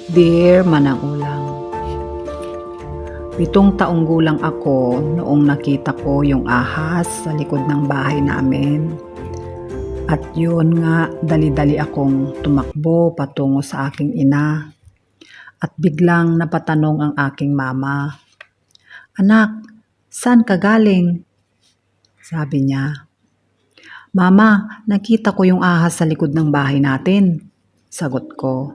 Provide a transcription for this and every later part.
Dear Manang Ulang, 7 taong gulang ako noong nakita ko yung ahas sa likod ng bahay namin. At yun nga, dali-dali akong tumakbo patungo sa aking ina. At biglang napatanong ang aking mama, "Anak, saan ka galing?" Sabi niya. "Mama, nakita ko yung ahas sa likod ng bahay natin." Sagot ko.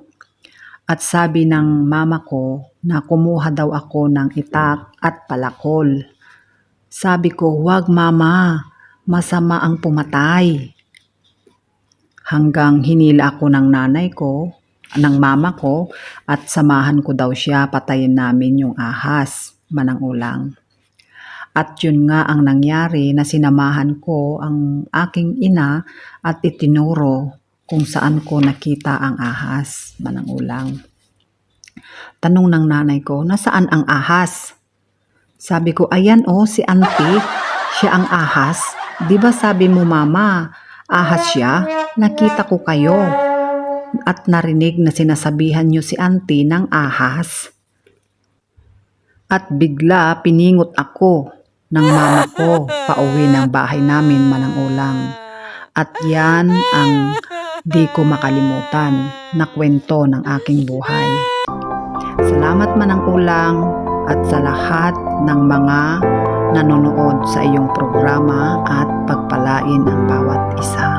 At sabi ng mama ko na kumuha daw ako ng itak at palakol. Sabi ko, "Wag mama, masama ang pumatay." Hanggang hinila ako ng ng mama ko at samahan ko daw siya patayin namin yung ahas, Manang Ulang. At yun nga ang nangyari na sinamahan ko ang aking ina at itinuro kung saan ko nakita ang ahas, Manang Ulang. Tanong ng nanay ko, "Nasaan ang ahas?" Sabi ko, "Ayan si auntie, siya ang ahas. Di ba sabi mo mama, ahas siya? Nakita ko kayo at narinig na sinasabihan niyo si auntie ng ahas." At bigla piningot ako ng mama ko pauwi ng bahay namin, Manang Ulang. At yan ang di ko makalimutan na kwento ng aking buhay. Salamat Manang Ulang at sa lahat ng mga nanonood sa iyong programa at pagpalain ang bawat isa.